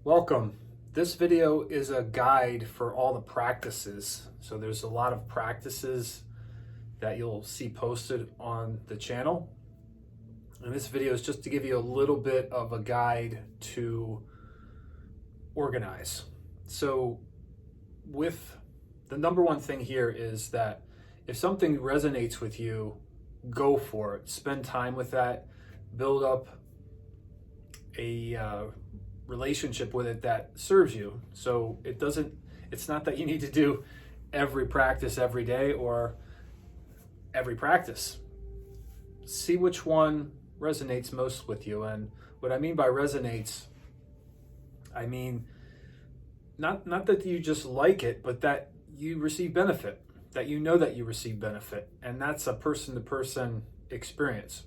Welcome. This video is a guide for all the practices. So there's a lot of practices that you'll see posted on the channel. And this video is just to give you a little bit of a guide to organize. So with the number one thing here is that if something resonates with you, go for it. Spend time with that. Build up a relationship with it that serves you. So it's not that you need to do every practice every day or every practice. See which one resonates most with you. And what I mean by resonates, I mean not that you just like it, but that you receive benefit, that you know that you receive benefit. And that's a person-to-person experience.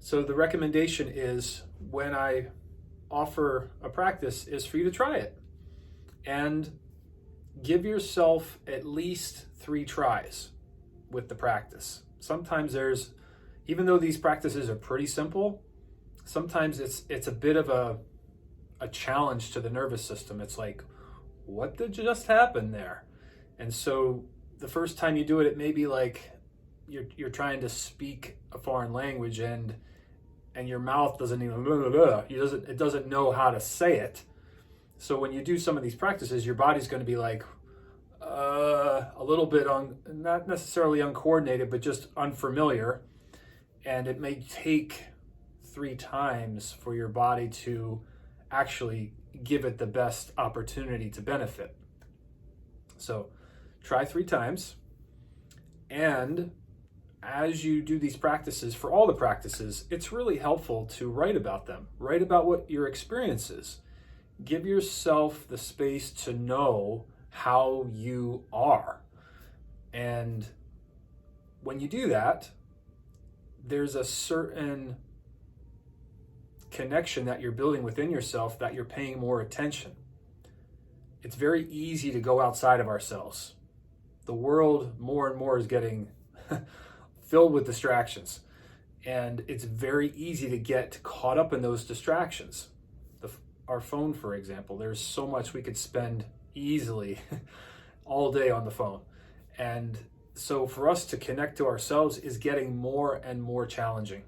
So the recommendation is, when I offer a practice, is for you to try it and give yourself at least 3 tries with the practice. Sometimes even though these practices are pretty simple, sometimes it's a bit of a challenge to the nervous system. It's like, what did just happen there? And so the first time you do it, it may be like you're trying to speak a foreign language and your mouth doesn't even it doesn't know how to say it. So when you do some of these practices, your body's going to be like a little bit not necessarily uncoordinated, but just unfamiliar, and it may take 3 times for your body to actually give it the best opportunity to benefit. So try 3 times, and as you do these practices, for all the practices, it's really helpful to write about them. Write about what your experience is. Give yourself the space to know how you are. And when you do that, there's a certain connection that you're building within yourself that you're paying more attention. It's very easy to go outside of ourselves. The world more and more is getting filled with distractions, and it's very easy to get caught up in those distractions. Our phone, for example, there's so much we could spend easily all day on the phone. And so for us to connect to ourselves is getting more and more challenging.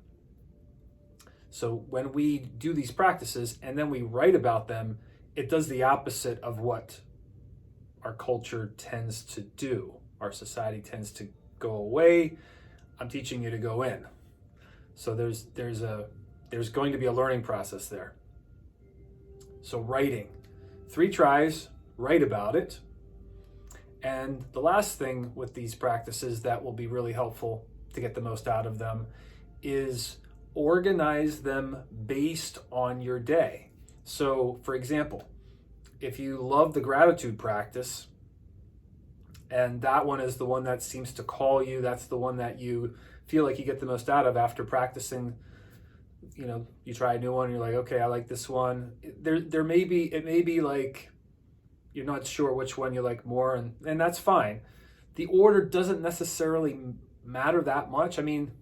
So when we do these practices and then we write about them, it does the opposite of what our culture tends to do. Our society tends to go away. I'm teaching you to go in. So there's going to be a learning process there. So writing, 3 tries, write about it. And the last thing with these practices that will be really helpful to get the most out of them is organize them based on your day. So for example, if you love the gratitude practice, and that one is the one that seems to call you, that's the one that you feel like you get the most out of after practicing. You try a new one, and you're like, okay, I like this one. It may be like you're not sure which one you like more, and that's fine. The order doesn't necessarily matter that much. I mean,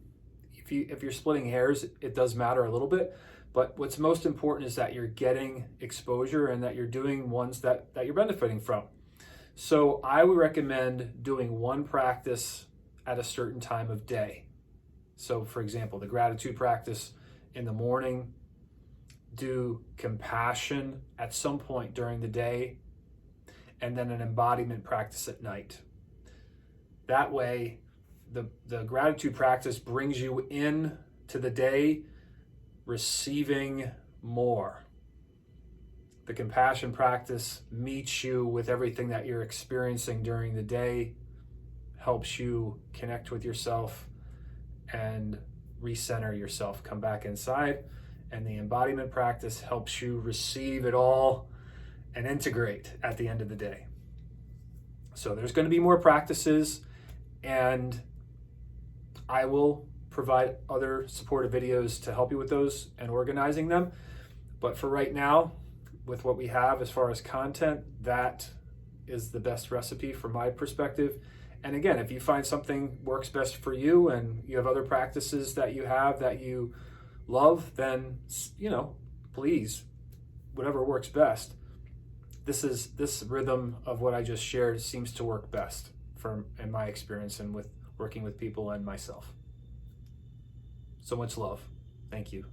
if you're splitting hairs, it does matter a little bit, but what's most important is that you're getting exposure and that you're doing ones that you're benefiting from. So I would recommend doing one practice at a certain time of day. So for example, the gratitude practice in the morning, do compassion at some point during the day, and then an embodiment practice at night. That way, the gratitude practice brings you in to the day receiving more. The compassion practice meets you with everything that you're experiencing during the day, helps you connect with yourself and recenter yourself, come back inside. And the embodiment practice helps you receive it all and integrate at the end of the day. So there's going to be more practices, and I will provide other supportive videos to help you with those and organizing them. But for right now, with what we have as far as content, that is the best recipe from my perspective. And again, if you find something works best for you and you have other practices that you have that you love, then, please whatever works best. This rhythm of what I just shared seems to work best in my experience and with working with people and myself. So much love. Thank you.